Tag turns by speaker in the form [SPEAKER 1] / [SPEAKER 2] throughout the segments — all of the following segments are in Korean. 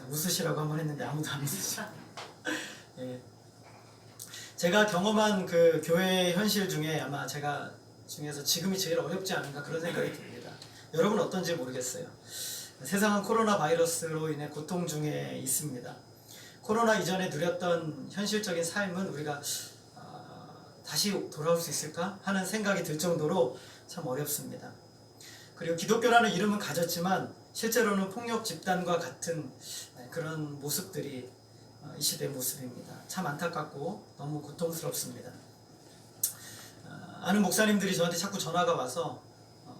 [SPEAKER 1] 웃으시라고 한번 했는데 아무도 안 웃으시죠. 예. 제가 경험한 그 교회 현실 중에 아마 제가 중에서 지금이 제일 어렵지 않은가 그런 생각이 듭니다. 여러분 어떤지 모르겠어요. 세상은 코로나 바이러스로 인해 고통 중에 있습니다. 코로나 이전에 누렸던 현실적인 삶은 우리가 다시 돌아올 수 있을까 하는 생각이 들 정도로 참 어렵습니다. 그리고 기독교라는 이름은 가졌지만 실제로는 폭력 집단과 같은 그런 모습들이 이 시대의 모습입니다. 참 안타깝고 너무 고통스럽습니다. 아는 목사님들이 저한테 자꾸 전화가 와서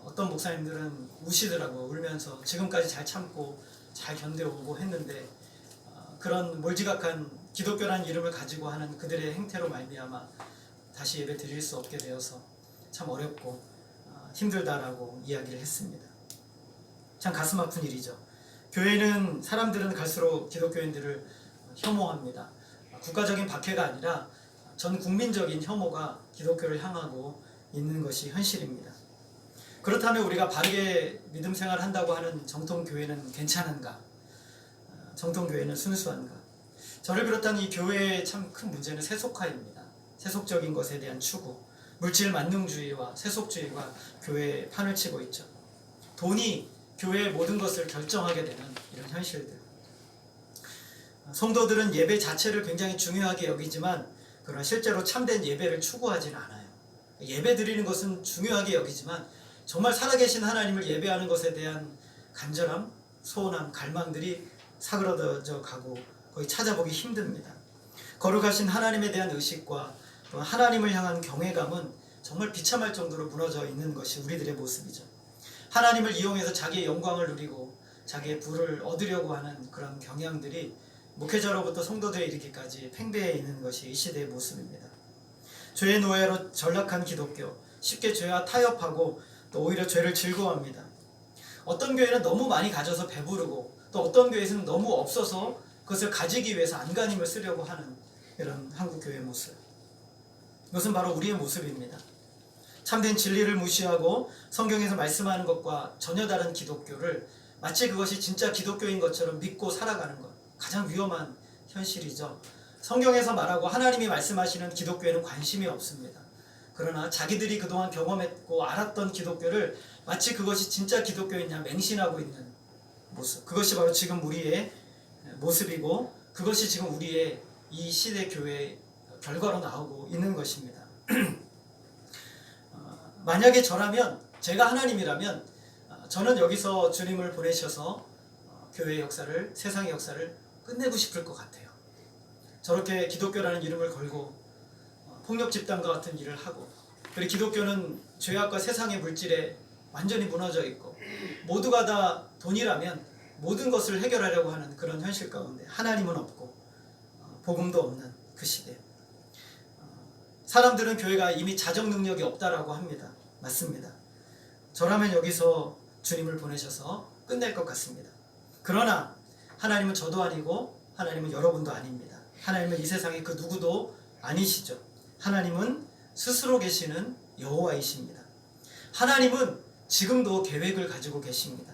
[SPEAKER 1] 어떤 목사님들은 우시더라고요. 울면서 지금까지 잘 참고 잘 견뎌오고 했는데 그런 몰지각한 기독교라는 이름을 가지고 하는 그들의 행태로 말미암아 다시 예배 드릴 수 없게 되어서 참 어렵고 힘들다라고 이야기를 했습니다. 참 가슴 아픈 일이죠. 교회는 사람들은 갈수록 기독교인들을 혐오합니다. 국가적인 박해가 아니라 전 국민적인 혐오가 기독교를 향하고 있는 것이 현실입니다. 그렇다면 우리가 바르게 믿음 생활을 한다고 하는 정통교회는 괜찮은가? 정통교회는 순수한가? 저를 비롯한 이 교회의 참 큰 문제는 세속화입니다. 세속적인 것에 대한 추구, 물질 만능주의와 세속주의가 교회에 판을 치고 있죠. 돈이 교회의 모든 것을 결정하게 되는 이런 현실들. 성도들은 예배 자체를 굉장히 중요하게 여기지만 그러나 실제로 참된 예배를 추구하지는 않아요. 예배 드리는 것은 중요하게 여기지만 정말 살아계신 하나님을 예배하는 것에 대한 간절함, 소원함, 갈망들이 사그러져 가고 거의 찾아보기 힘듭니다. 거룩하신 하나님에 대한 의식과 또 하나님을 향한 경외감은 정말 비참할 정도로 무너져 있는 것이 우리들의 모습이죠. 하나님을 이용해서 자기의 영광을 누리고 자기의 부를 얻으려고 하는 그런 경향들이 목회자로부터 성도들에 이르기까지 팽배해 있는 것이 이 시대의 모습입니다. 죄의 노예로 전락한 기독교, 쉽게 죄와 타협하고 또 오히려 죄를 즐거워합니다. 어떤 교회는 너무 많이 가져서 배부르고 또 어떤 교회에서는 너무 없어서 그것을 가지기 위해서 안간힘을 쓰려고 하는 이런 한국 교회의 모습. 이것은 바로 우리의 모습입니다. 참된 진리를 무시하고 성경에서 말씀하는 것과 전혀 다른 기독교를 마치 그것이 진짜 기독교인 것처럼 믿고 살아가는 것. 가장 위험한 현실이죠. 성경에서 말하고 하나님이 말씀하시는 기독교에는 관심이 없습니다. 그러나 자기들이 그동안 경험했고 알았던 기독교를 마치 그것이 진짜 기독교이냐 맹신하고 있는 모습. 그것이 바로 지금 우리의 모습이고 그것이 지금 우리의 이 시대 교회의 결과로 나오고 있는 것입니다. 만약에 저라면, 제가 하나님이라면 저는 여기서 주님을 보내셔서 교회의 역사를, 세상의 역사를 끝내고 싶을 것 같아요. 저렇게 기독교라는 이름을 걸고 폭력 집단과 같은 일을 하고, 그리고 기독교는 죄악과 세상의 물질에 완전히 무너져 있고 모두가 다 돈이라면 모든 것을 해결하려고 하는 그런 현실 가운데 하나님은 없고 복음도 없는 그 시대. 사람들은 교회가 이미 자정 능력이 없다라고 합니다. 맞습니다. 저라면 여기서 주님을 보내셔서 끝낼 것 같습니다. 그러나 하나님은 저도 아니고 하나님은 여러분도 아닙니다. 하나님은 이 세상의 그 누구도 아니시죠. 하나님은 스스로 계시는 여호와이십니다. 하나님은 지금도 계획을 가지고 계십니다.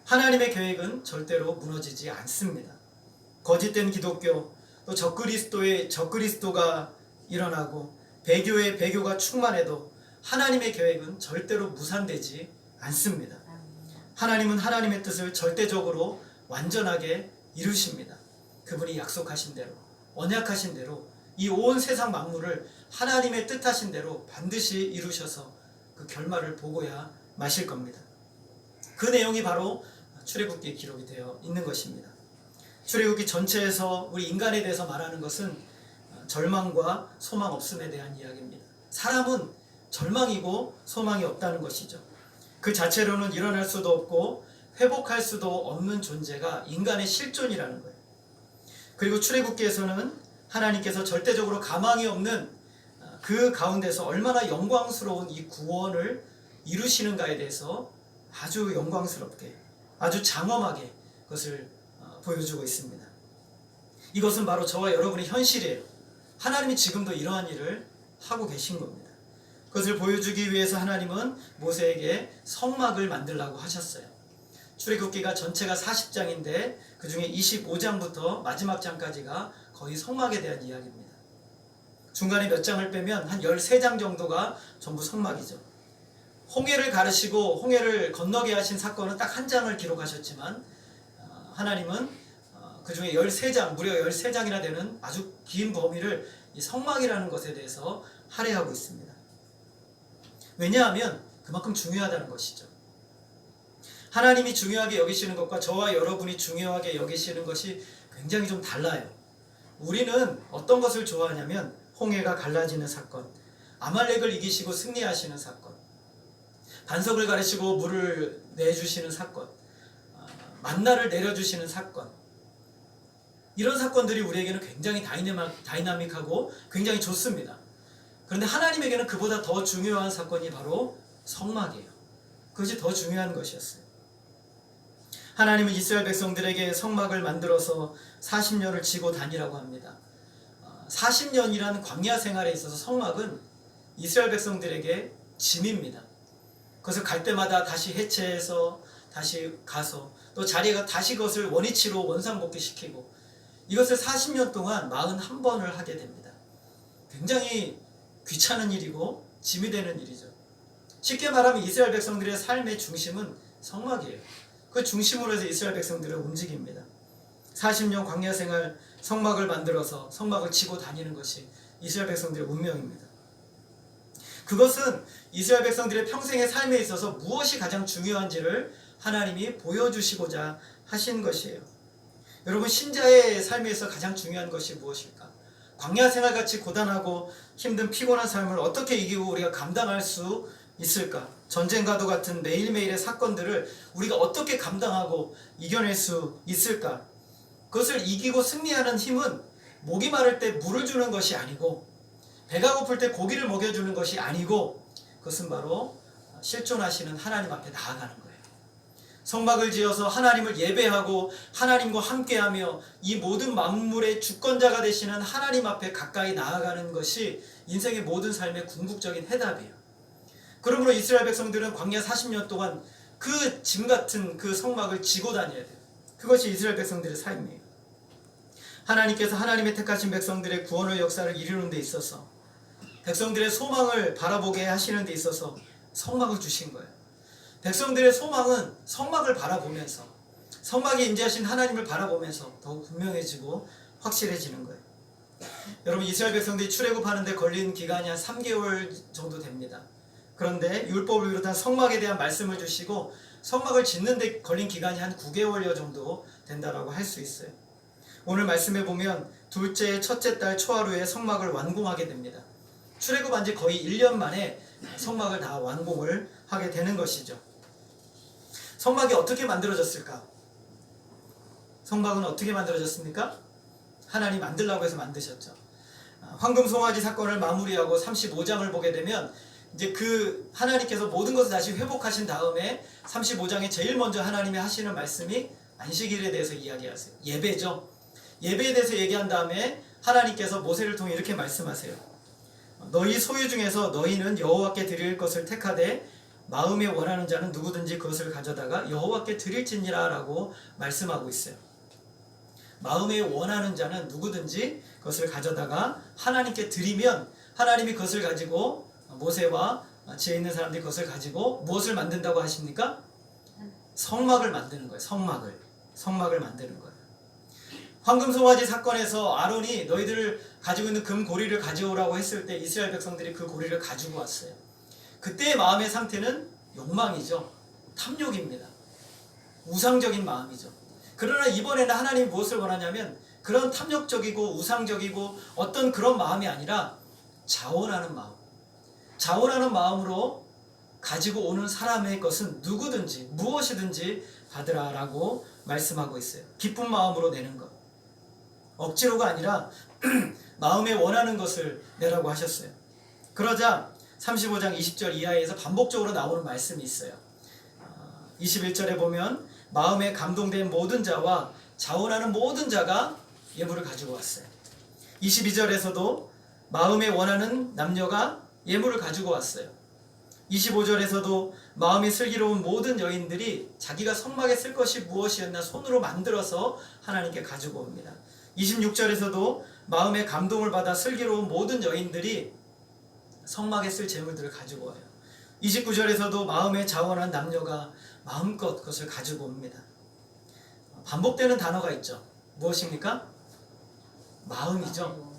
[SPEAKER 1] 하나님의 계획은 절대로 무너지지 않습니다. 거짓된 기독교, 또 적그리스도의 적그리스도가 일어나고 배교의 배교가 충만해도 하나님의 계획은 절대로 무산되지 않습니다. 하나님은 하나님의 뜻을 절대적으로 완전하게 이루십니다. 그분이 약속하신 대로, 언약하신 대로 이 온 세상 만물을 하나님의 뜻하신 대로 반드시 이루셔서 그 결말을 보고야 마실 겁니다. 그 내용이 바로 출애굽기에 기록이 되어 있는 것입니다. 출애굽기 전체에서 우리 인간에 대해서 말하는 것은 절망과 소망 없음에 대한 이야기입니다. 사람은 절망이고 소망이 없다는 것이죠. 그 자체로는 일어날 수도 없고 회복할 수도 없는 존재가 인간의 실존이라는 거예요. 그리고 출애굽기에서는 하나님께서 절대적으로 가망이 없는 그 가운데서 얼마나 영광스러운 이 구원을 이루시는가에 대해서 아주 영광스럽게, 아주 장엄하게 그것을 보여주고 있습니다. 이것은 바로 저와 여러분의 현실이에요. 하나님이 지금도 이러한 일을 하고 계신 겁니다. 그것을 보여주기 위해서 하나님은 모세에게 성막을 만들라고 하셨어요. 출애굽기가 전체가 40장인데 그 중에 25장부터 마지막 장까지가 거의 성막에 대한 이야기입니다. 중간에 몇 장을 빼면 한 13장 정도가 전부 성막이죠. 홍해를 가르시고 홍해를 건너게 하신 사건은 딱 한 장을 기록하셨지만 하나님은 그 중에 13장, 무려 13장이나 되는 아주 긴 범위를 이 성막이라는 것에 대해서 할애하고 있습니다. 왜냐하면 그만큼 중요하다는 것이죠. 하나님이 중요하게 여기시는 것과 저와 여러분이 중요하게 여기시는 것이 굉장히 좀 달라요. 우리는 어떤 것을 좋아하냐면 홍해가 갈라지는 사건, 아말렉을 이기시고 승리하시는 사건, 반석을 가르시고 물을 내주시는 사건, 만나를 내려주시는 사건, 이런 사건들이 우리에게는 굉장히 다이나믹하고 굉장히 좋습니다. 그런데 하나님에게는 그보다 더 중요한 사건이 바로 성막이에요. 그것이 더 중요한 것이었어요. 하나님은 이스라엘 백성들에게 성막을 만들어서 40년을 지고 다니라고 합니다. 40년이라는 광야 생활에 있어서 성막은 이스라엘 백성들에게 짐입니다. 그것을 갈 때마다 다시 해체해서 다시 가서 또 자리가 다시 그것을 원위치로 원상복귀시키고 이것을 40년 동안 41번을 하게 됩니다. 굉장히 귀찮은 일이고 짐이 되는 일이죠. 쉽게 말하면 이스라엘 백성들의 삶의 중심은 성막이에요. 그 중심으로 해서 이스라엘 백성들을 움직입니다. 40년 광야 생활 성막을 만들어서 성막을 치고 다니는 것이 이스라엘 백성들의 운명입니다. 그것은 이스라엘 백성들의 평생의 삶에 있어서 무엇이 가장 중요한지를 하나님이 보여주시고자 하신 것이에요. 여러분, 신자의 삶에서 가장 중요한 것이 무엇일까? 광야 생활같이 고단하고 힘든 피곤한 삶을 어떻게 이기고 우리가 감당할 수 있을까? 전쟁과도 같은 매일매일의 사건들을 우리가 어떻게 감당하고 이겨낼 수 있을까? 그것을 이기고 승리하는 힘은 목이 마를 때 물을 주는 것이 아니고 배가 고플 때 고기를 먹여주는 것이 아니고 그것은 바로 실존하시는 하나님 앞에 나아가는 거예요. 성막을 지어서 하나님을 예배하고 하나님과 함께하며 이 모든 만물의 주권자가 되시는 하나님 앞에 가까이 나아가는 것이 인생의 모든 삶의 궁극적인 해답이에요. 그러므로 이스라엘 백성들은 광야 40년 동안 그 짐 같은 그 성막을 지고 다녀야 돼요. 그것이 이스라엘 백성들의 삶이에요. 하나님께서 하나님의 택하신 백성들의 구원의 역사를 이루는 데 있어서 백성들의 소망을 바라보게 하시는 데 있어서 성막을 주신 거예요. 백성들의 소망은 성막을 바라보면서 성막에 임재하신 하나님을 바라보면서 더욱 분명해지고 확실해지는 거예요. 여러분, 이스라엘 백성들이 출애굽하는 데 걸린 기간이 한 3개월 정도 됩니다. 그런데 율법을 비롯한 성막에 대한 말씀을 주시고 성막을 짓는 데 걸린 기간이 한 9개월여 정도 된다라고 할 수 있어요. 오늘 말씀에 보면 둘째, 첫째 달 초하루에 성막을 완공하게 됩니다. 출애굽한 지 거의 1년 만에 성막을 다 완공을 하게 되는 것이죠. 성막이 어떻게 만들어졌을까? 성막은 어떻게 만들어졌습니까? 하나님 만들라고 해서 만드셨죠. 황금 송아지 사건을 마무리하고 35장을 보게 되면 이제 그 하나님께서 모든 것을 다시 회복하신 다음에 35장에 제일 먼저 하나님이 하시는 말씀이 안식일에 대해서 이야기하세요. 예배죠. 예배에 대해서 얘기한 다음에 하나님께서 모세를 통해 이렇게 말씀하세요. 너희 소유 중에서 너희는 여호와께 드릴 것을 택하되 마음에 원하는 자는 누구든지 그것을 가져다가 여호와께 드릴지니라 라고 말씀하고 있어요. 마음에 원하는 자는 누구든지 그것을 가져다가 하나님께 드리면 하나님이 그것을 가지고 모세와 지혜 있는 사람들이 그것을 가지고 무엇을 만든다고 하십니까? 성막을 만드는 거예요. 성막을 만드는 거예요. 황금송아지 사건에서 아론이 너희들 가지고 있는 금 고리를 가져오라고 했을 때 이스라엘 백성들이 그 고리를 가지고 왔어요. 그때의 마음의 상태는 욕망이죠. 탐욕입니다. 우상적인 마음이죠. 그러나 이번에는 하나님이 무엇을 원하냐면 그런 탐욕적이고 우상적이고 어떤 그런 마음이 아니라 자원하는 마음. 자원하는 마음으로 가지고 오는 사람의 것은 누구든지 무엇이든지 받으라라고 말씀하고 있어요. 기쁜 마음으로 내는 것. 억지로가 아니라 마음에 원하는 것을 내라고 하셨어요. 그러자 35장 20절 이하에서 반복적으로 나오는 말씀이 있어요. 21절에 보면 마음에 감동된 모든 자와 자원하는 모든 자가 예물을 가지고 왔어요. 22절에서도 마음에 원하는 남녀가 예물을 가지고 왔어요. 25절에서도 마음이 슬기로운 모든 여인들이 자기가 성막에 쓸 것이 무엇이었나 손으로 만들어서 하나님께 가지고 옵니다. 26절에서도 마음의 감동을 받아 슬기로운 모든 여인들이 성막에 쓸 재물들을 가지고 와요. 29절에서도 마음에 자원한 남녀가 마음껏 그것을 가지고 옵니다. 반복되는 단어가 있죠. 무엇입니까? 마음이죠.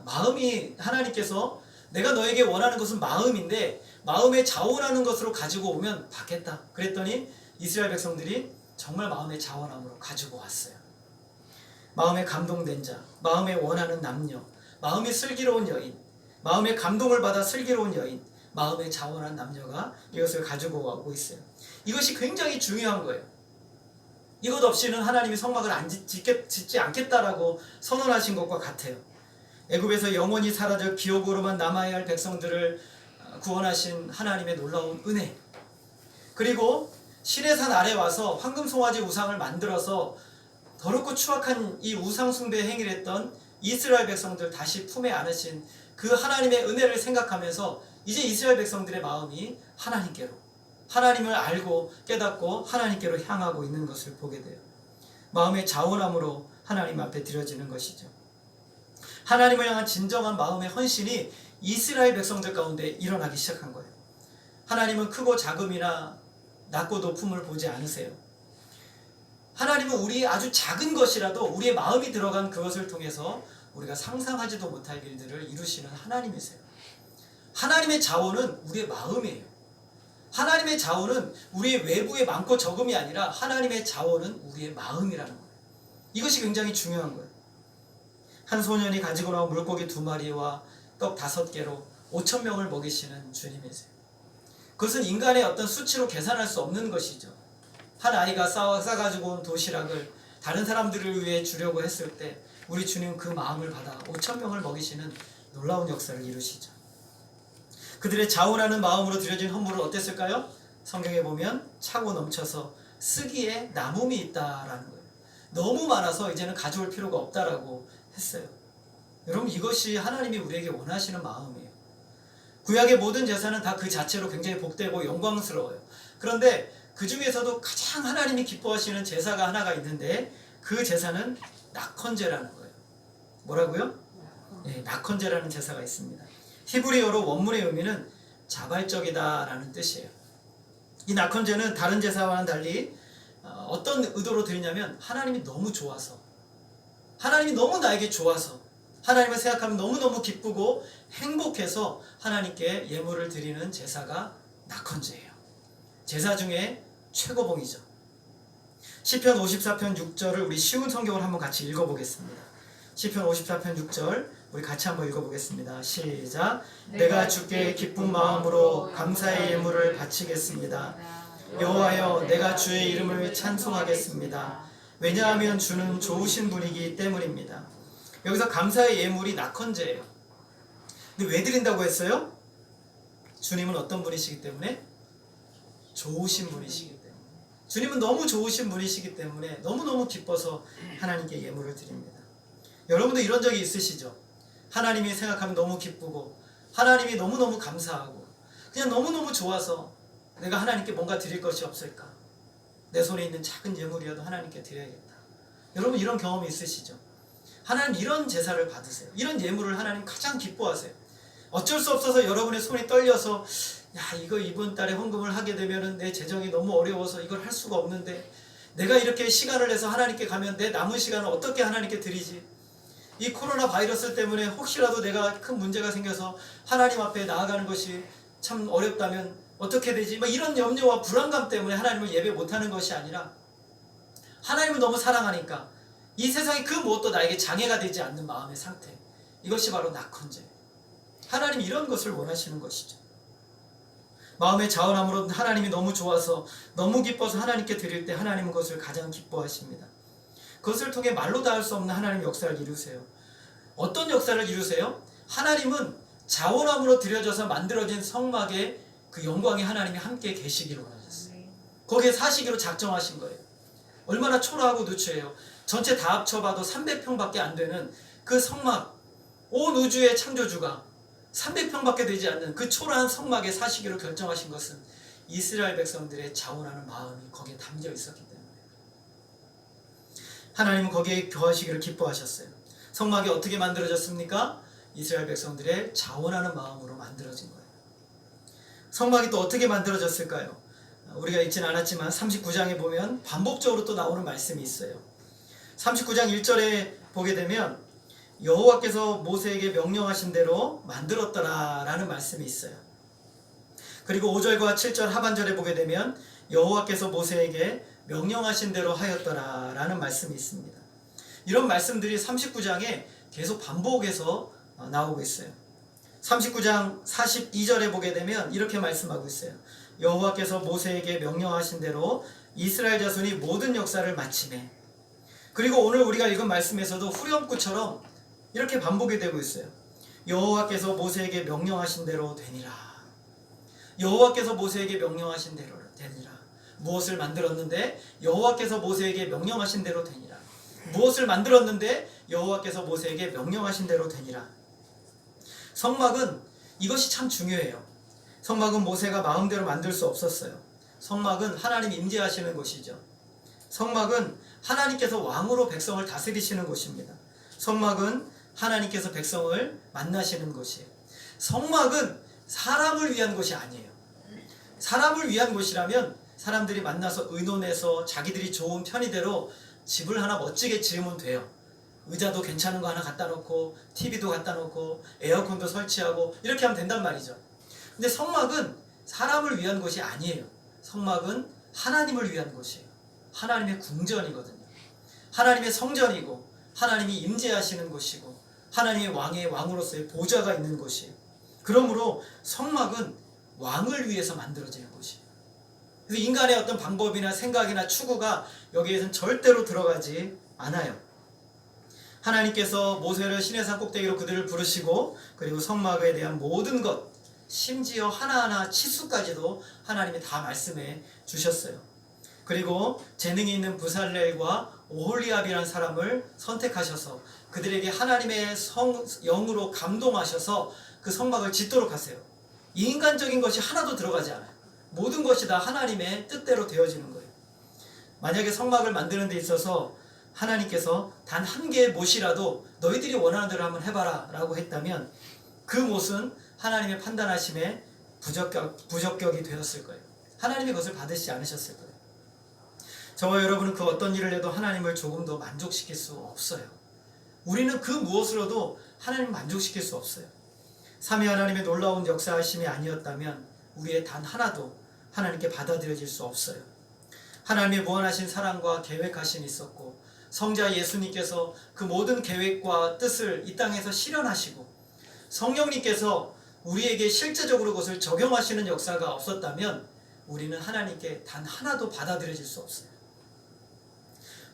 [SPEAKER 1] 마음이 하나님께서 내가 너에게 원하는 것은 마음인데 마음에 자원하는 것으로 가지고 오면 받겠다. 그랬더니 이스라엘 백성들이 정말 마음의 자원함으로 가지고 왔어요. 마음에 감동된 자, 마음에 원하는 남녀, 마음이 슬기로운 여인, 마음에 감동을 받아 슬기로운 여인, 마음에 자원한 남녀가 이것을 가지고 오고 있어요. 이것이 굉장히 중요한 거예요. 이것 없이는 하나님이 성막을 짓지 않겠다라고 선언하신 것과 같아요. 애굽에서 영원히 사라져 기억으로만 남아야 할 백성들을 구원하신 하나님의 놀라운 은혜, 그리고 신의 산 아래 와서 황금 송아지 우상을 만들어서 더럽고 추악한 이 우상 숭배 행위를 했던 이스라엘 백성들 다시 품에 안으신 그 하나님의 은혜를 생각하면서 이제 이스라엘 백성들의 마음이 하나님께로, 하나님을 알고 깨닫고 하나님께로 향하고 있는 것을 보게 돼요. 마음의 자원함으로 하나님 앞에 드려지는 것이죠. 하나님을 향한 진정한 마음의 헌신이 이스라엘 백성들 가운데 일어나기 시작한 거예요. 하나님은 크고 작음이나 낮고 높음을 보지 않으세요. 하나님은 우리 아주 작은 것이라도 우리의 마음이 들어간 그것을 통해서 우리가 상상하지도 못할 일들을 이루시는 하나님이세요. 하나님의 자원은 우리의 마음이에요. 하나님의 자원은 우리의 외부의 많고 적음이 아니라 하나님의 자원은 우리의 마음이라는 거예요. 이것이 굉장히 중요한 거예요. 한 소년이 가지고 나온 물고기 2마리와 떡 5개로 5,000명을 먹이시는 주님이세요. 그것은 인간의 어떤 수치로 계산할 수 없는 것이죠. 한 아이가 싸가지고 온 도시락을 다른 사람들을 위해 주려고 했을 때 우리 주님은 그 마음을 받아 5,000명을 먹이시는 놀라운 역사를 이루시죠. 그들의 자원하는 마음으로 드려진 헌물은 어땠을까요? 성경에 보면 차고 넘쳐서 쓰기에 남음이 있다라는 거예요. 너무 많아서 이제는 가져올 필요가 없다라고 했어요. 여러분, 이것이 하나님이 우리에게 원하시는 마음이에요. 구약의 모든 제사는 다 그 자체로 굉장히 복되고 영광스러워요. 그런데 그 중에서도 가장 하나님이 기뻐하시는 제사가 하나가 있는데 그 제사는 낙헌제라는 거예요. 뭐라고요? 네, 낙헌제라는 제사가 있습니다. 히브리어로 원문의 의미는 자발적이다라는 뜻이에요. 이 낙헌제는 다른 제사와는 달리 어떤 의도로 드리냐면 하나님이 너무 좋아서, 하나님이 너무 나에게 좋아서, 하나님을 생각하면 너무너무 기쁘고 행복해서 하나님께 예물을 드리는 제사가 낙헌제예요. 제사 중에 최고봉이죠. 시편 54편 6절을 우리 쉬운 성경을 한번 같이 읽어보겠습니다. 시편 54편 6절 우리 같이 한번 읽어보겠습니다. 시작. 내가 주께 기쁜 마음으로 감사의 예물을 바치겠습니다. 여호와여, 내가 주의 이름을 찬송하겠습니다. 왜냐하면 주는 좋으신 분이기 때문입니다. 여기서 감사의 예물이 낙헌제예요. 근데 왜 드린다고 했어요? 주님은 어떤 분이시기 때문에? 좋으신 분이시기 때문에. 주님은 너무 좋으신 분이시기 때문에 너무너무 기뻐서 하나님께 예물을 드립니다. 여러분도 이런 적이 있으시죠? 하나님이 생각하면 너무 기쁘고 하나님이 너무너무 감사하고 그냥 너무너무 좋아서 내가 하나님께 뭔가 드릴 것이 없을까? 내 손에 있는 작은 예물이라도 하나님께 드려야겠다. 여러분, 이런 경험이 있으시죠? 하나님 이런 제사를 받으세요. 이런 예물을 하나님 가장 기뻐하세요. 어쩔 수 없어서 여러분의 손이 떨려서 이거 이번 달에 헌금을 하게 되면 내 재정이 너무 어려워서 이걸 할 수가 없는데 내가 이렇게 시간을 내서 하나님께 가면 내 남은 시간을 어떻게 하나님께 드리지? 이 코로나 바이러스 때문에 혹시라도 내가 큰 문제가 생겨서 하나님 앞에 나아가는 것이 참 어렵다면 어떻게 되지? 이런 염려와 불안감 때문에 하나님을 예배 못하는 것이 아니라 하나님을 너무 사랑하니까 이 세상의 그 무엇도 나에게 장애가 되지 않는 마음의 상태, 이것이 바로 낙헌제. 하나님이 이런 것을 원하시는 것이죠. 마음의 자원함으로 하나님이 너무 좋아서 너무 기뻐서 하나님께 드릴 때 하나님은 그것을 가장 기뻐하십니다. 그것을 통해 말로 다 할 수 없는 하나님의 역사를 이루세요. 어떤 역사를 이루세요? 하나님은 자원함으로 드려져서 만들어진 성막에 그 영광의 하나님이 함께 계시기로 원하셨어요. 거기에 사시기로 작정하신 거예요. 얼마나 초라하고 누추해요. 전체 다 합쳐봐도 300평밖에 안 되는 그 성막, 온 우주의 창조주가 300평밖에 되지 않는 그 초라한 성막에 사시기로 결정하신 것은 이스라엘 백성들의 자원하는 마음이 거기에 담겨 있었기 때문에 하나님은 거기에 거하시기를 기뻐하셨어요. 성막이 어떻게 만들어졌습니까? 이스라엘 백성들의 자원하는 마음으로 만들어진 거예요. 성막이 또 어떻게 만들어졌을까요? 우리가 읽지는 않았지만 39장에 보면 반복적으로 또 나오는 말씀이 있어요. 39장 1절에 보게 되면 여호와께서 모세에게 명령하신 대로 만들었더라 라는 말씀이 있어요. 그리고 5절과 7절 하반절에 보게 되면 여호와께서 모세에게 명령하신 대로 하였더라 라는 말씀이 있습니다. 이런 말씀들이 39장에 계속 반복해서 나오고 있어요. 39장 42절에 보게 되면 이렇게 말씀하고 있어요. 여호와께서 모세에게 명령하신 대로 이스라엘 자손이 모든 역사를 마치매. 그리고 오늘 우리가 읽은 말씀에서도 후렴구처럼 이렇게 반복이 되고 있어요. 여호와께서 모세에게 명령하신 대로 되니라. 여호와께서 모세에게 명령하신 대로 되니라. 무엇을 만들었는데 여호와께서 모세에게 명령하신 대로 되니라. 무엇을 만들었는데 여호와께서 모세에게 명령하신 대로 되니라. 성막은 이것이 참 중요해요. 성막은 모세가 마음대로 만들 수 없었어요. 성막은 하나님 임재하시는 곳이죠. 성막은 하나님께서 왕으로 백성을 다스리시는 곳입니다. 성막은 하나님께서 백성을 만나시는 곳이에요. 성막은 사람을 위한 곳이 아니에요. 사람을 위한 곳이라면 사람들이 만나서 의논해서 자기들이 좋은 편의대로 집을 하나 멋지게 지으면 돼요. 의자도 괜찮은 거 하나 갖다 놓고 TV도 갖다 놓고 에어컨도 설치하고 이렇게 하면 된단 말이죠. 근데 성막은 사람을 위한 곳이 아니에요. 성막은 하나님을 위한 곳이에요. 하나님의 궁전이거든요. 하나님의 성전이고 하나님이 임재하시는 곳이고 하나님의 왕의 왕으로서의 보좌가 있는 곳이에요. 그러므로 성막은 왕을 위해서 만들어지는 곳이에요. 그래서 인간의 어떤 방법이나 생각이나 추구가 여기에서는 절대로 들어가지 않아요. 하나님께서 모세를 시내산 꼭대기로 그들을 부르시고 그리고 성막에 대한 모든 것 심지어 하나하나 치수까지도 하나님이 다 말씀해 주셨어요. 그리고 재능이 있는 부살렐과 오홀리압이라는 사람을 선택하셔서 그들에게 하나님의 영으로 감동하셔서 그 성막을 짓도록 하세요. 인간적인 것이 하나도 들어가지 않아요. 모든 것이 다 하나님의 뜻대로 되어지는 거예요. 만약에 성막을 만드는 데 있어서 하나님께서 단 한 개의 못이라도 너희들이 원하는 대로 한번 해봐라 라고 했다면 그 못은 하나님의 판단하심에 부적격이 되었을 거예요. 하나님이 그것을 받으시지 않으셨을 거예요. 저와 여러분은 그 어떤 일을 해도 하나님을 조금 더 만족시킬 수 없어요. 우리는 그 무엇으로도 하나님을 만족시킬 수 없어요. 삼위 하나님의 놀라운 역사하심이 아니었다면 우리의 단 하나도 하나님께 받아들여질 수 없어요. 하나님의 무한하신 사랑과 계획하심이 있었고 성자 예수님께서 그 모든 계획과 뜻을 이 땅에서 실현하시고 성령님께서 우리에게 실제적으로 그것을 적용하시는 역사가 없었다면 우리는 하나님께 단 하나도 받아들여질 수 없어요.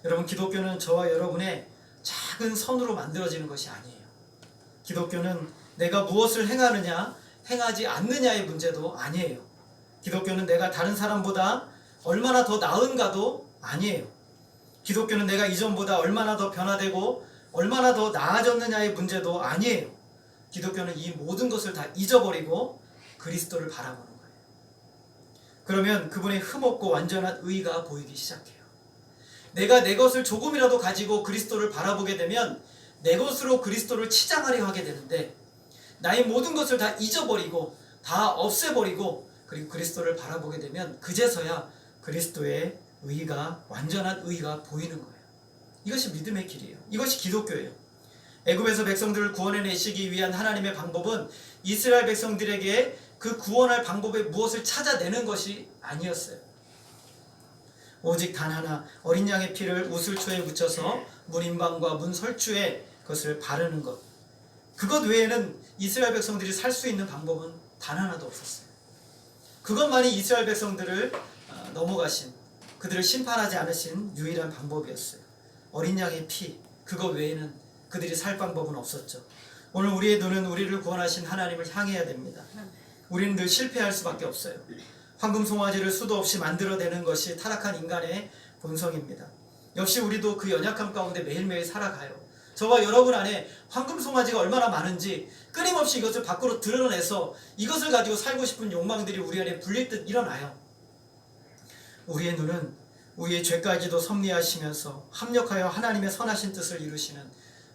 [SPEAKER 1] 여러분, 기독교는 저와 여러분의 작은 선으로 만들어지는 것이 아니에요. 기독교는 내가 무엇을 행하느냐 행하지 않느냐의 문제도 아니에요. 기독교는 내가 다른 사람보다 얼마나 더 나은가도 아니에요. 기독교는 내가 이전보다 얼마나 더 변화되고 얼마나 더 나아졌느냐의 문제도 아니에요. 기독교는 이 모든 것을 다 잊어버리고 그리스도를 바라보는 거예요. 그러면 그분의 흠없고 완전한 의가 보이기 시작해요. 내가 내 것을 조금이라도 가지고 그리스도를 바라보게 되면 내 것으로 그리스도를 치장하려 하게 되는데 나의 모든 것을 다 잊어버리고 다 없애버리고 그리고 그리스도를 바라보게 되면 그제서야 그리스도의 의가 완전한 의가 보이는 거예요. 이것이 믿음의 길이에요. 이것이 기독교예요. 애굽에서 백성들을 구원해내시기 위한 하나님의 방법은 이스라엘 백성들에게 그 구원할 방법에 무엇을 찾아내는 것이 아니었어요. 오직 단 하나 어린 양의 피를 우슬초에 묻혀서 문인방과 문설주에 그것을 바르는 것, 그것 외에는 이스라엘 백성들이 살 수 있는 방법은 단 하나도 없었어요. 그것만이 이스라엘 백성들을 넘어가신, 그들을 심판하지 않으신 유일한 방법이었어요. 어린 양의 피, 그것 외에는 그들이 살 방법은 없었죠. 오늘 우리의 눈은 우리를 구원하신 하나님을 향해야 됩니다. 우리는 늘 실패할 수밖에 없어요. 황금 송아지를 수도 없이 만들어내는 것이 타락한 인간의 본성입니다. 역시 우리도 그 연약함 가운데 매일매일 살아가요. 저와 여러분 안에 황금 송아지가 얼마나 많은지 끊임없이 이것을 밖으로 드러내서 이것을 가지고 살고 싶은 욕망들이 우리 안에 불릴듯 일어나요. 우리의 눈은 우리의 죄까지도 섭리하시면서 합력하여 하나님의 선하신 뜻을 이루시는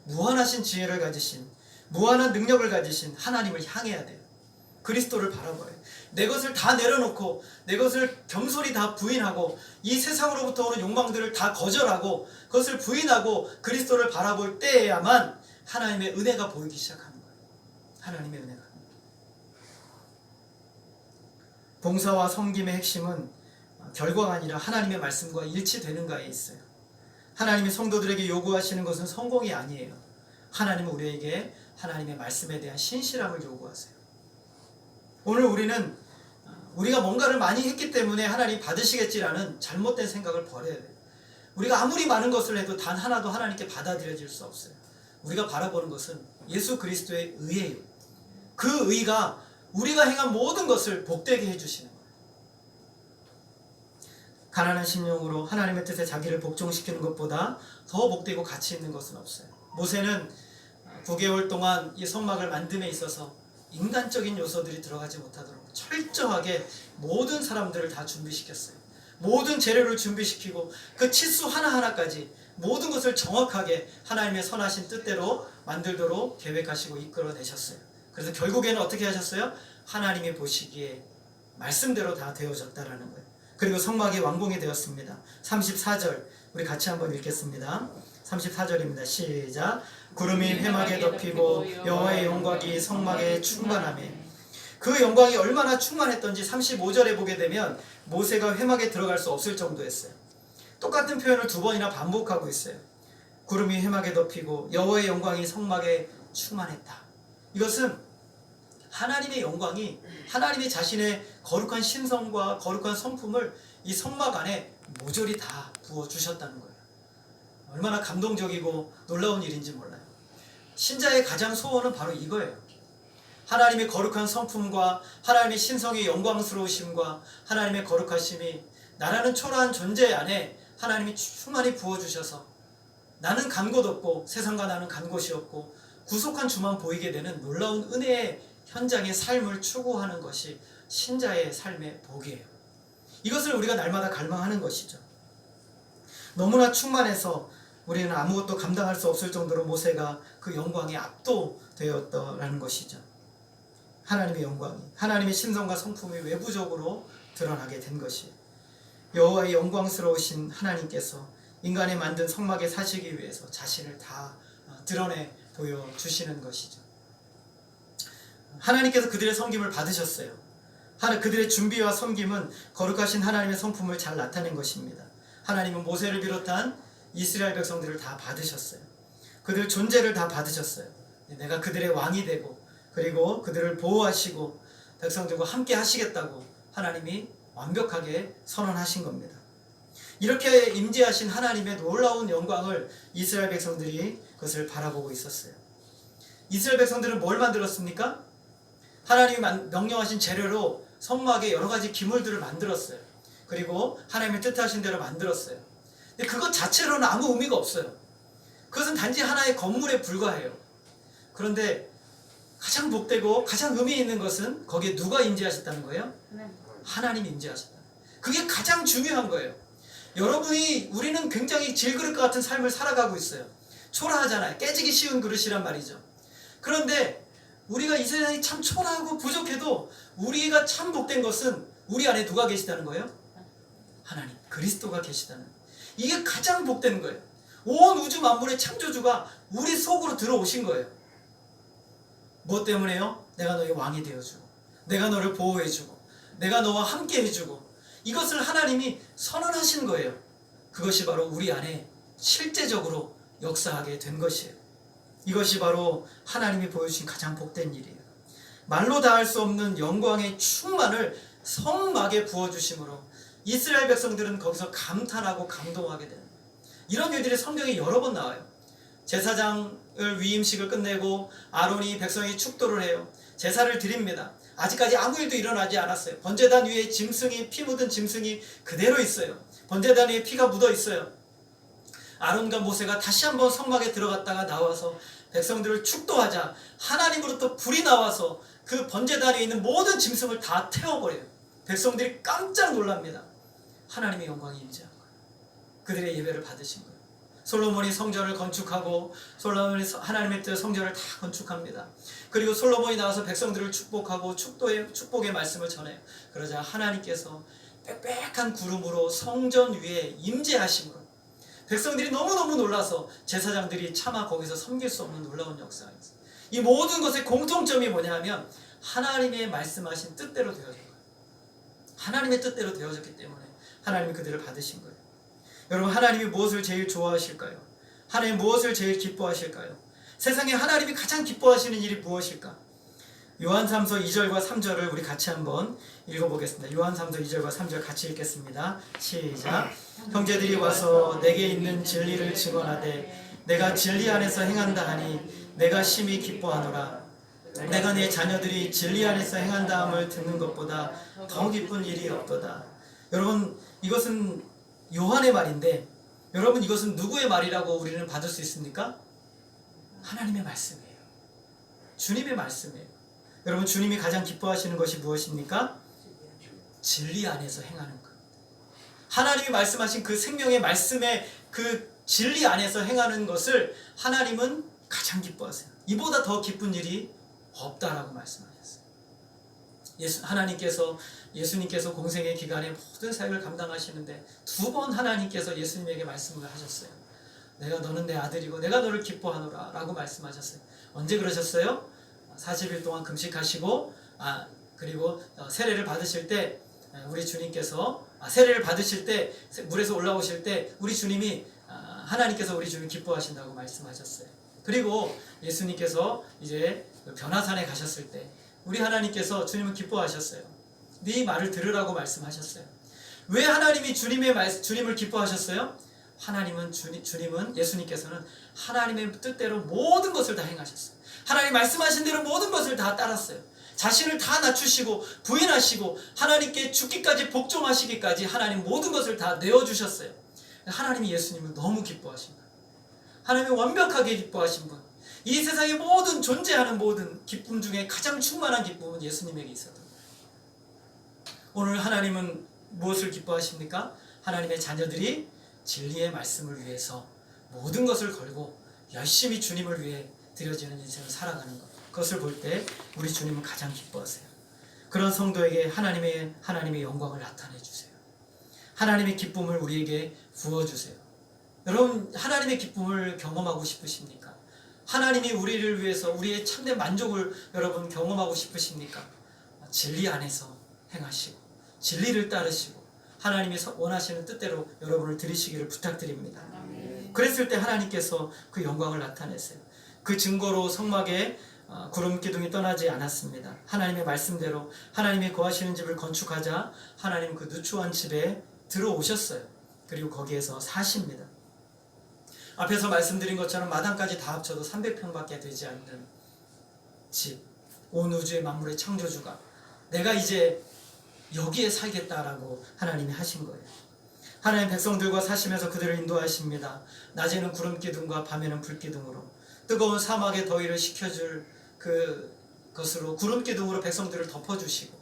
[SPEAKER 1] 무한하신 지혜를 가지신 무한한 능력을 가지신 하나님을 향해야 돼요. 그리스도를 바라봐요. 내 것을 다 내려놓고 내 것을 겸손히 다 부인하고 이 세상으로부터 오는 욕망들을 다 거절하고 그것을 부인하고 그리스도를 바라볼 때에야만 하나님의 은혜가 보이기 시작하는 거예요. 하나님의 은혜가. 봉사와 섬김의 핵심은 결과가 아니라 하나님의 말씀과 일치되는가에 있어요. 하나님이 성도들에게 요구하시는 것은 성공이 아니에요. 하나님은 우리에게 하나님의 말씀에 대한 신실함을 요구하세요. 오늘 우리는 우리가 뭔가를 많이 했기 때문에 하나님 받으시겠지라는 잘못된 생각을 버려야 돼요. 우리가 아무리 많은 것을 해도 단 하나도 하나님께 받아들여질 수 없어요. 우리가 바라보는 것은 예수 그리스도의 의예요. 그 의가 우리가 행한 모든 것을 복되게 해주시는 거예요. 가난한 심령으로 하나님의 뜻에 자기를 복종시키는 것보다 더 복되고 가치 있는 것은 없어요. 모세는 9개월 동안 이 성막을 만듦에 있어서 인간적인 요소들이 들어가지 못하도록 철저하게 모든 사람들을 다 준비시켰어요. 모든 재료를 준비시키고 그 치수 하나하나까지 모든 것을 정확하게 하나님의 선하신 뜻대로 만들도록 계획하시고 이끌어내셨어요. 그래서 결국에는 어떻게 하셨어요? 하나님이 보시기에 말씀대로 다 되어졌다라는 거예요. 그리고 성막이 완공이 되었습니다. 34절 우리 같이 한번 읽겠습니다. 34절입니다. 시작. 구름이 회막에 덮이고 여호와의 영광이 성막에 충만하매. 그 영광이 얼마나 충만했던지 35절에 보게 되면 모세가 회막에 들어갈 수 없을 정도였어요. 똑같은 표현을 두 번이나 반복하고 있어요. 구름이 회막에 덮이고 여호와의 영광이 성막에 충만했다. 이것은 하나님의 영광이 하나님의 자신의 거룩한 신성과 거룩한 성품을 이 성막 안에 모조리 다 부어주셨다는 거예요. 얼마나 감동적이고 놀라운 일인지 몰라요. 신자의 가장 소원은 바로 이거예요. 하나님의 거룩한 성품과 하나님의 신성의 영광스러우심과 하나님의 거룩하심이 나라는 초라한 존재 안에 하나님이 충만히 부어주셔서 나는 간 곳 없고 세상과 나는 간 곳이 없고 구속한 주만 보이게 되는 놀라운 은혜의 현장의 삶을 추구하는 것이 신자의 삶의 복이에요. 이것을 우리가 날마다 갈망하는 것이죠. 너무나 충만해서 우리는 아무것도 감당할 수 없을 정도로 모세가 그 영광에 압도되었다라는 것이죠. 하나님의 영광이, 하나님의 신성과 성품이 외부적으로 드러나게 된 것이에요. 여호와의 영광스러우신 하나님께서 인간이 만든 성막에 사시기 위해서 자신을 다 드러내 보여주시는 것이죠. 하나님께서 그들의 섬김을 받으셨어요. 그들의 준비와 섬김은 거룩하신 하나님의 성품을 잘 나타낸 것입니다. 하나님은 모세를 비롯한 이스라엘 백성들을 다 받으셨어요. 그들 존재를 다 받으셨어요. 내가 그들의 왕이 되고 그리고 그들을 보호하시고 백성들과 함께 하시겠다고 하나님이 완벽하게 선언하신 겁니다. 이렇게 임재하신 하나님의 놀라운 영광을 이스라엘 백성들이 그것을 바라보고 있었어요. 이스라엘 백성들은 뭘 만들었습니까? 하나님이 명령하신 재료로 성막에 여러 가지 기물들을 만들었어요. 그리고 하나님의 뜻하신 대로 만들었어요. 근데 그것 자체로는 아무 의미가 없어요. 그것은 단지 하나의 건물에 불과해요. 그런데 가장 복되고 가장 의미 있는 것은 거기에 누가 임재하셨다는 거예요? 하나님이 임재하셨다. 그게 가장 중요한 거예요. 우리는 굉장히 질그릇 같은 삶을 살아가고 있어요. 초라하잖아요. 깨지기 쉬운 그릇이란 말이죠. 그런데 우리가 이 세상이 참 초라하고 부족해도 우리가 참 복된 것은 우리 안에 누가 계시다는 거예요? 하나님, 그리스도가 계시다는 거예요. 이게 가장 복된 거예요. 온 우주 만물의 창조주가 우리 속으로 들어오신 거예요. 뭐 때문에요? 내가 너의 왕이 되어주고 내가 너를 보호해주고 내가 너와 함께 해주고 이것을 하나님이 선언하신 거예요. 그것이 바로 우리 안에 실제적으로 역사하게 된 것이에요. 이것이 바로 하나님이 보여주신 가장 복된 일이에요. 말로 다 할 수 없는 영광의 충만을 성막에 부어주심으로 이스라엘 백성들은 거기서 감탄하고 감동하게 되는 거예요. 이런 일들이 성경에 여러 번 나와요. 제사장을 위임식을 끝내고 아론이 백성이 축도를 해요. 제사를 드립니다. 아직까지 아무 일도 일어나지 않았어요. 번제단 위에 짐승이, 피 묻은 짐승이 그대로 있어요. 번제단 위에 피가 묻어 있어요. 아론과 모세가 다시 한번 성막에 들어갔다가 나와서 백성들을 축도하자 하나님으로부터 불이 나와서 그 번제단에 있는 모든 짐승을 다 태워버려요. 백성들이 깜짝 놀랍니다. 하나님의 영광이 임재한 거예요. 그들의 예배를 받으신 거예요. 솔로몬이 성전을 건축하고 솔로몬이 하나님의 뜻 성전을 다 건축합니다. 그리고 솔로몬이 나와서 백성들을 축복하고 축복의 말씀을 전해요. 그러자 하나님께서 빽빽한 구름으로 성전 위에 임재하신 거예요. 백성들이 너무너무 놀라서 제사장들이 차마 거기서 섬길 수 없는 놀라운 역사가 있어요. 이 모든 것의 공통점이 뭐냐면 하나님의 말씀하신 뜻대로 되어진 거예요. 하나님의 뜻대로 되어졌기 때문에 하나님이 그들을 받으신 거예요. 여러분, 하나님이 무엇을 제일 좋아하실까요? 하나님 무엇을 제일 기뻐하실까요? 세상에 하나님이 가장 기뻐하시는 일이 무엇일까? 요한 3서 2절과 3절을 우리 같이 한번 읽어보겠습니다. 요한 3서 2절과 3절 같이 읽겠습니다. 시작. 형제들이 와서 내게 있는 진리를 증언하되 내가 진리 안에서 행한다 하니 내가 심히 기뻐하노라. 내가 내 자녀들이 진리 안에서 행한다함을 듣는 것보다 더 기쁜 일이 없도다. 여러분, 이것은 요한의 말인데 여러분, 이것은 누구의 말이라고 우리는 받을 수 있습니까? 하나님의 말씀이에요. 주님의 말씀이에요. 여러분, 주님이 가장 기뻐하시는 것이 무엇입니까? 진리 안에서 행하는 것. 하나님이 말씀하신 그 생명의 말씀의 그 진리 안에서 행하는 것을 하나님은 가장 기뻐하세요. 이보다 더 기쁜 일이 없다라고 말씀하셨어요. 예수님께서 공생의 기간에 모든 사역을 감당하시는데 2번 하나님께서 예수님에게 말씀을 하셨어요. 내가 너는 내 아들이고 내가 너를 기뻐하노라 라고 말씀하셨어요. 언제 그러셨어요? 40일 동안 금식하시고 그리고 세례를 받으실 때 우리 주님께서 세례를 받으실 때 물에서 올라오실 때 우리 주님이 하나님께서 우리 주님 기뻐하신다고 말씀하셨어요. 그리고 예수님께서 이제 변화산에 가셨을 때 우리 하나님께서 주님은 기뻐하셨어요. 네 말을 들으라고 말씀하셨어요. 왜 하나님이 주님을 기뻐하셨어요? 주님은 예수님께서는 하나님의 뜻대로 모든 것을 다 행하셨어요. 하나님 말씀하신 대로 모든 것을 다 따랐어요. 자신을 다 낮추시고 부인하시고 하나님께 죽기까지 복종하시기까지 하나님 모든 것을 다 내어주셨어요. 하나님이 예수님을 너무 기뻐하신 거예요. 하나님이 완벽하게 기뻐하신 분. 이 세상의 모든 존재하는 모든 기쁨 중에 가장 충만한 기쁨은 예수님에게 있었던 거예요. 오늘 하나님은 무엇을 기뻐하십니까? 하나님의 자녀들이 진리의 말씀을 위해서 모든 것을 걸고 열심히 주님을 위해 드려지는 인생을 살아가는 것. 그것을 볼 때 우리 주님은 가장 기뻐하세요. 그런 성도에게 하나님의 영광을 나타내 주세요. 하나님의 기쁨을 우리에게 부어주세요. 여러분, 하나님의 기쁨을 경험하고 싶으십니까? 하나님이 우리를 위해서 우리의 참된 만족을 여러분 경험하고 싶으십니까? 진리 안에서 행하시고 진리를 따르시고 하나님이 원하시는 뜻대로 여러분을 들이시기를 부탁드립니다. 그랬을 때 하나님께서 그 영광을 나타내세요. 그 증거로 성막에 구름 기둥이 떠나지 않았습니다. 하나님의 말씀대로 하나님이 거하시는 집을 건축하자 하나님 그 누추한 집에 들어오셨어요. 그리고 거기에서 사십니다. 앞에서 말씀드린 것처럼 마당까지 다 합쳐도 300평밖에 되지 않는 집, 온 우주의 만물의 창조주가 내가 이제 여기에 살겠다라고 하나님이 하신 거예요. 하나님 백성들과 사시면서 그들을 인도하십니다. 낮에는 구름기둥과 밤에는 불기둥으로 뜨거운 사막의 더위를 식혀줄 그것으로 구름기둥으로 백성들을 덮어주시고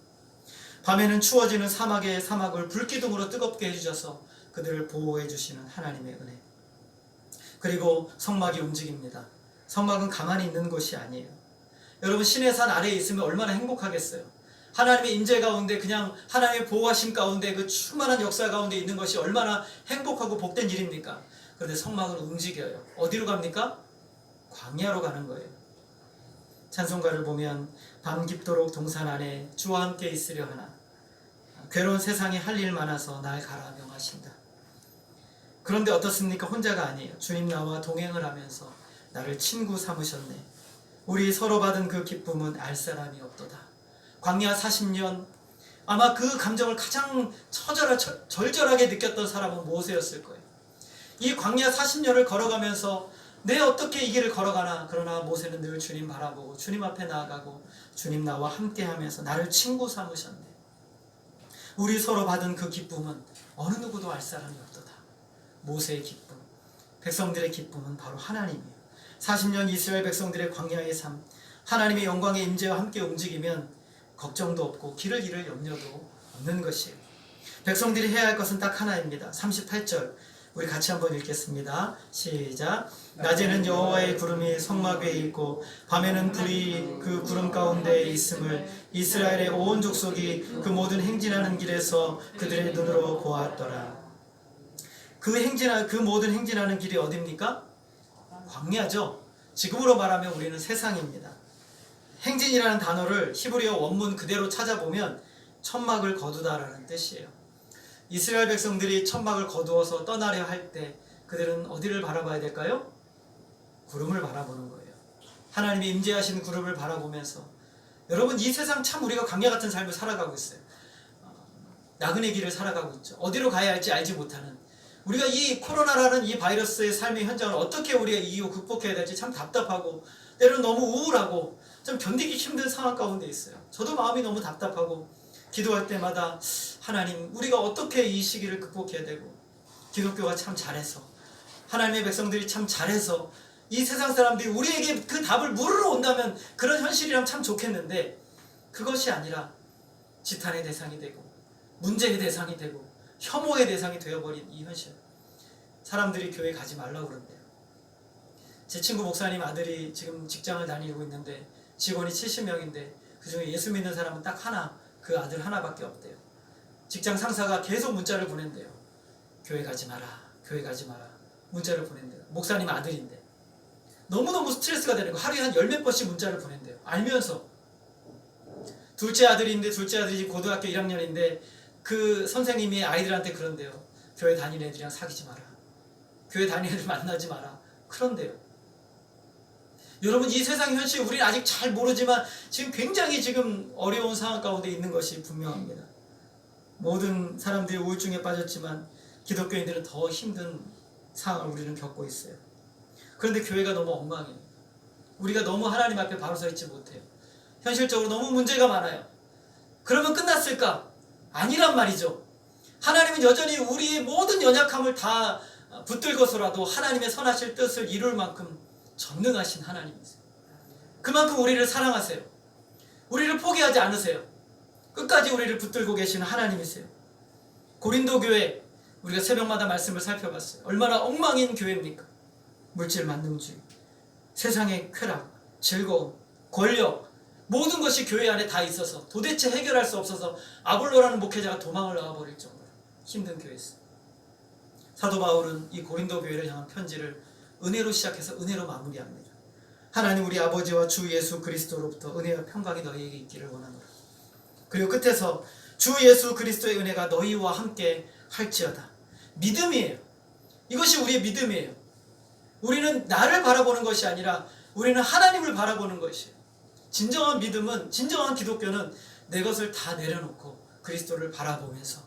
[SPEAKER 1] 밤에는 추워지는 사막을 불기둥으로 뜨겁게 해주셔서 그들을 보호해 주시는 하나님의 은혜. 그리고 성막이 움직입니다. 성막은 가만히 있는 곳이 아니에요. 여러분, 신의 산 아래에 있으면 얼마나 행복하겠어요. 하나님의 임재 가운데 그냥 하나님의 보호하심 가운데 그 충만한 역사 가운데 있는 것이 얼마나 행복하고 복된 일입니까? 그런데 성막은 움직여요. 어디로 갑니까? 광야로 가는 거예요. 찬송가를 보면 밤 깊도록 동산 안에 주와 함께 있으려 하나 괴로운 세상에 할 일 많아서 날 가라 명하신다. 그런데 어떻습니까? 혼자가 아니에요. 주님 나와 동행을 하면서 나를 친구 삼으셨네. 우리 서로 받은 그 기쁨은 알 사람이 없도다. 광야 40년 아마 그 감정을 가장 절절하게 느꼈던 사람은 모세였을 거예요. 이 광야 40년을 걸어가면서 내 어떻게 이 길을 걸어가나. 그러나 모세는 늘 주님 바라보고 주님 앞에 나아가고 주님 나와 함께 하면서 나를 친구 삼으셨네. 우리 서로 받은 그 기쁨은 어느 누구도 알 사람이 없도다. 모세의 기쁨, 백성들의 기쁨은 바로 하나님이에요. 40년 이스라엘 백성들의 광야의 삶, 하나님의 영광의 임재와 함께 움직이면 걱정도 없고 길을 잃을 염려도 없는 것이에요. 백성들이 해야 할 것은 딱 하나입니다. 38절 우리 같이 한번 읽겠습니다. 시작. 낮에는 여호와의 구름이 성막 위에 있고 밤에는 불이 그 구름 가운데 있음을 이스라엘의 온 족속이 그 모든 행진하는 길에서 그들의 눈으로 보았더라. 그 모든 행진하는 길이 어디입니까? 광야죠. 지금으로 말하면 우리는 세상입니다. 행진이라는 단어를 히브리어 원문 그대로 찾아보면 천막을 거두다라는 뜻이에요. 이스라엘 백성들이 천막을 거두어서 떠나려 할 때 그들은 어디를 바라봐야 될까요? 구름을 바라보는 거예요. 하나님이 임재하신 구름을 바라보면서 여러분 이 세상 참 우리가 광야 같은 삶을 살아가고 있어요. 나그네 길을 살아가고 있죠. 어디로 가야 할지 알지 못하는 우리가 이 코로나라는 이 바이러스의 삶의 현장을 어떻게 우리가 이기고 극복해야 될지 참 답답하고 때로는 너무 우울하고 좀 견디기 힘든 상황 가운데 있어요. 저도 마음이 너무 답답하고 기도할 때마다 하나님 우리가 어떻게 이 시기를 극복해야 되고 기독교가 참 잘해서 하나님의 백성들이 참 잘해서 이 세상 사람들이 우리에게 그 답을 물으러 온다면 그런 현실이라면 참 좋겠는데 그것이 아니라 지탄의 대상이 되고 문제의 대상이 되고 혐오의 대상이 되어버린 이 현실. 사람들이 교회 가지 말라고 그런대요. 제 친구 목사님 아들이 지금 직장을 다니고 있는데 직원이 70명인데 그중에 예수 믿는 사람은 딱 하나, 그 아들 하나밖에 없대요. 직장 상사가 계속 문자를 보낸대요. 교회 가지 마라, 교회 가지 마라 문자를 보낸대요. 목사님 아들인데 너무너무 스트레스가 되는 거. 하루에 한 10몇 번씩 문자를 보낸대요. 알면서. 둘째 아들이 고등학교 1학년인데 그 선생님이 아이들한테 그런대요. 교회 다니는 애들이랑 사귀지 마라, 교회 다니는 애들 만나지 마라 그런대요. 여러분 이 세상 현실 우리는 아직 잘 모르지만 지금 굉장히 지금 어려운 상황 가운데 있는 것이 분명합니다. 모든 사람들이 우울증에 빠졌지만 기독교인들은 더 힘든 상황을 우리는 겪고 있어요. 그런데 교회가 너무 엉망이에요. 우리가 너무 하나님 앞에 바로 서 있지 못해요. 현실적으로 너무 문제가 많아요. 그러면 끝났을까? 아니란 말이죠. 하나님은 여전히 우리의 모든 연약함을 다 붙들고서라도 하나님의 선하실 뜻을 이룰 만큼 전능하신 하나님이세요. 그만큼 우리를 사랑하세요. 우리를 포기하지 않으세요. 끝까지 우리를 붙들고 계시는 하나님이세요. 고린도 교회 우리가 새벽마다 말씀을 살펴봤어요. 얼마나 엉망인 교회입니까? 물질 만능주의, 세상의 쾌락, 즐거움, 권력 모든 것이 교회 안에 다 있어서 도대체 해결할 수 없어서 아볼로라는 목회자가 도망을 나와버릴 정도로 힘든 교회였어요. 사도 바울은 이 고린도 교회를 향한 편지를 은혜로 시작해서 은혜로 마무리합니다. 하나님 우리 아버지와 주 예수 그리스도로부터 은혜와 평강이 너희에게 있기를 원하노라. 그리고 끝에서 주 예수 그리스도의 은혜가 너희와 함께 할지어다. 믿음이에요. 이것이 우리의 믿음이에요. 우리는 나를 바라보는 것이 아니라 우리는 하나님을 바라보는 것이에요. 진정한 믿음은, 진정한 기독교는 내 것을 다 내려놓고 그리스도를 바라보면서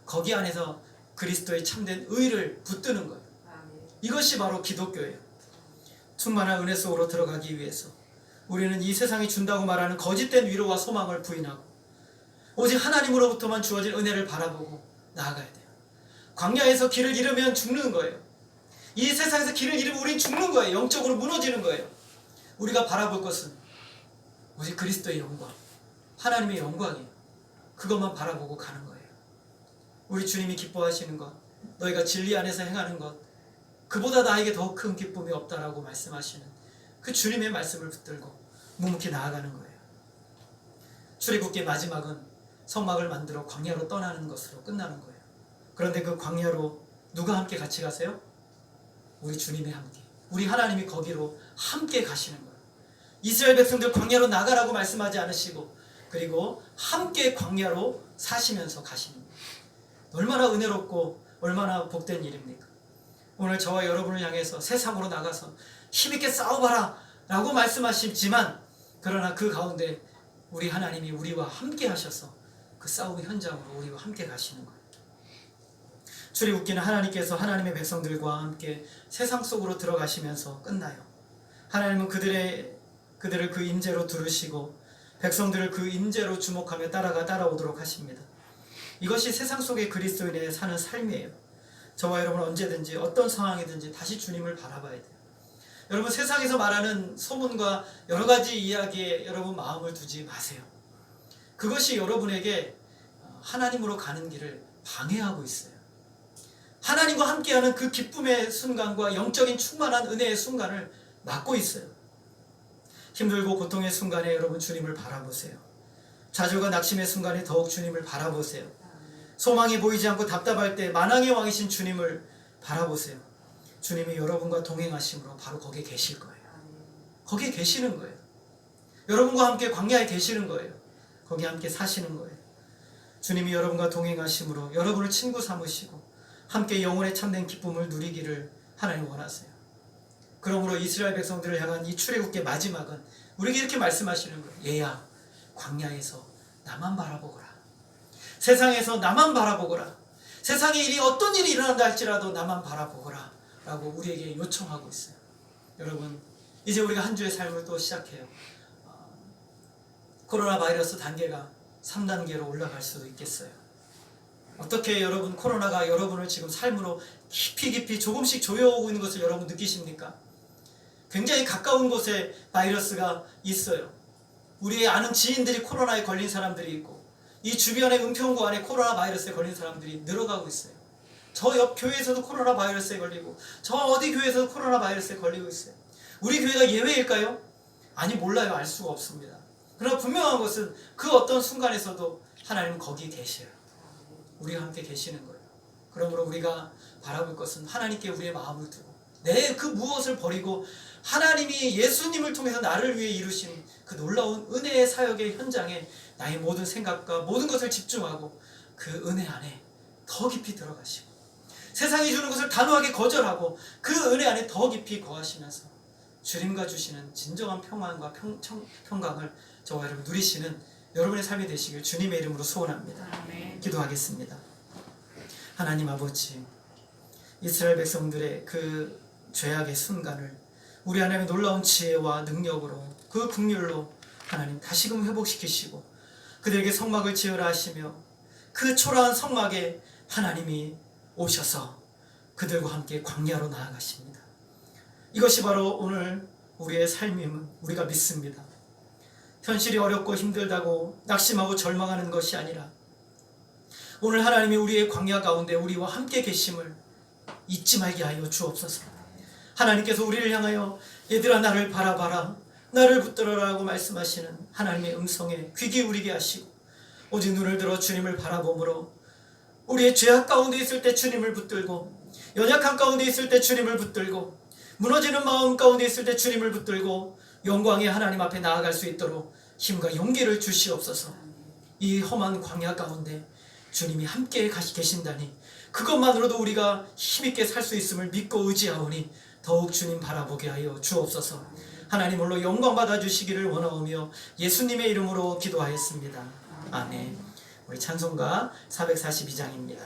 [SPEAKER 1] 거기 안에서 그리스도의 참된 의를 붙드는 거예요. 이것이 바로 기독교예요. 충만한 은혜 속으로 들어가기 위해서 우리는 이 세상이 준다고 말하는 거짓된 위로와 소망을 부인하고 오직 하나님으로부터만 주어진 은혜를 바라보고 나아가야 돼요. 광야에서 길을 잃으면 죽는 거예요. 이 세상에서 길을 잃으면 우린 죽는 거예요. 영적으로 무너지는 거예요. 우리가 바라볼 것은 오직 그리스도의 영광, 하나님의 영광이에요. 그것만 바라보고 가는 거예요. 우리 주님이 기뻐하시는 것, 너희가 진리 안에서 행하는 것, 그보다 나에게 더 큰 기쁨이 없다라고 말씀하시는 그 주님의 말씀을 붙들고 묵묵히 나아가는 거예요. 출애굽기의 마지막은 성막을 만들어 광야로 떠나는 것으로 끝나는 거예요. 그런데 그 광야로 누가 함께 같이 가세요? 우리 주님이 함께, 우리 하나님이 거기로 함께 가시는 거예요. 이스라엘 백성들 광야로 나가라고 말씀하지 않으시고 그리고 함께 광야로 사시면서 가시는 거예요. 얼마나 은혜롭고 얼마나 복된 일입니까? 오늘 저와 여러분을 향해서 세상으로 나가서 힘있게 싸워봐라 라고 말씀하시지만 그러나 그 가운데 우리 하나님이 우리와 함께 하셔서 그 싸움의 현장으로 우리와 함께 가시는 거예요. 출애굽기는 하나님께서 하나님의 백성들과 함께 세상 속으로 들어가시면서 끝나요. 하나님은 그들을 그 임재로 두르시고 백성들을 그 임재로 주목하며 따라오도록 하십니다. 이것이 세상 속의 그리스도인의 사는 삶이에요. 저와 여러분은 언제든지 어떤 상황이든지 다시 주님을 바라봐야 돼요. 여러분, 세상에서 말하는 소문과 여러 가지 이야기에 여러분 마음을 두지 마세요. 그것이 여러분에게 하나님으로 가는 길을 방해하고 있어요. 하나님과 함께하는 그 기쁨의 순간과 영적인 충만한 은혜의 순간을 막고 있어요. 힘들고 고통의 순간에 여러분 주님을 바라보세요. 좌절과 낙심의 순간에 더욱 주님을 바라보세요. 소망이 보이지 않고 답답할 때 만왕의 왕이신 주님을 바라보세요. 주님이 여러분과 동행하심으로 바로 거기에 계실 거예요. 거기에 계시는 거예요. 여러분과 함께 광야에 계시는 거예요. 거기에 함께 사시는 거예요. 주님이 여러분과 동행하심으로 여러분을 친구 삼으시고 함께 영혼의 참된 기쁨을 누리기를 하나님 원하세요. 그러므로 이스라엘 백성들을 향한 이 출애굽기의 마지막은 우리에게 이렇게 말씀하시는 거예요. 얘야, 광야에서 나만 바라보거라. 세상에서 나만 바라보거라. 세상에 어떤 일이 일어난다 할지라도 나만 바라보거라 라고 우리에게 요청하고 있어요. 여러분, 이제 우리가 한 주의 삶을 또 시작해요. 코로나 바이러스 단계가 3단계로 올라갈 수도 있겠어요. 어떻게 여러분 코로나가 여러분을 지금 삶으로 깊이 조금씩 조여오고 있는 것을 여러분 느끼십니까? 굉장히 가까운 곳에 바이러스가 있어요. 우리의 아는 지인들이 코로나에 걸린 사람들이 있고 이 주변의 은평구 안에 코로나 바이러스에 걸린 사람들이 늘어가고 있어요. 저 옆 교회에서도 코로나 바이러스에 걸리고 저 어디 교회에서도 코로나 바이러스에 걸리고 있어요. 우리 교회가 예외일까요? 아니, 몰라요. 알 수가 없습니다. 그러나 분명한 것은 그 어떤 순간에서도 하나님은 거기에 계셔요. 우리와 함께 계시는 거예요. 그러므로 우리가 바라볼 것은 하나님께 우리의 마음을 두고 내 그 무엇을 버리고 하나님이 예수님을 통해서 나를 위해 이루신 그 놀라운 은혜의 사역의 현장에 나의 모든 생각과 모든 것을 집중하고 그 은혜 안에 더 깊이 들어가시고 세상이 주는 것을 단호하게 거절하고 그 은혜 안에 더 깊이 거하시면서 주님과 주시는 진정한 평안과 평강을 저와 여러분 누리시는 여러분의 삶이 되시길 주님의 이름으로 소원합니다.
[SPEAKER 2] 아멘.
[SPEAKER 1] 기도하겠습니다. 하나님 아버지, 이스라엘 백성들의 그 죄악의 순간을 우리 하나님의 놀라운 지혜와 능력으로 그 긍휼로 하나님 다시금 회복시키시고 그들에게 성막을 지으라 하시며 그 초라한 성막에 하나님이 오셔서 그들과 함께 광야로 나아가십니다. 이것이 바로 오늘 우리의 삶임을 우리가 믿습니다. 현실이 어렵고 힘들다고 낙심하고 절망하는 것이 아니라 오늘 하나님이 우리의 광야 가운데 우리와 함께 계심을 잊지 말게 하여 주옵소서. 하나님께서 우리를 향하여 얘들아 나를 바라봐라, 나를 붙들어라 라고 말씀하시는 하나님의 음성에 귀 기울이게 하시고 오직 눈을 들어 주님을 바라보므로 우리의 죄악 가운데 있을 때 주님을 붙들고 연약한 가운데 있을 때 주님을 붙들고 무너지는 마음 가운데 있을 때 주님을 붙들고 영광의 하나님 앞에 나아갈 수 있도록 힘과 용기를 주시옵소서. 이 험한 광야 가운데 주님이 함께 계신다니 그것만으로도 우리가 힘있게 살 수 있음을 믿고 의지하오니 더욱 주님 바라보게 하여 주옵소서. 하나님 홀로 영광 받아주시기를 원하오며 예수님의 이름으로 기도하였습니다. 아멘. 우리 찬송가 442장입니다.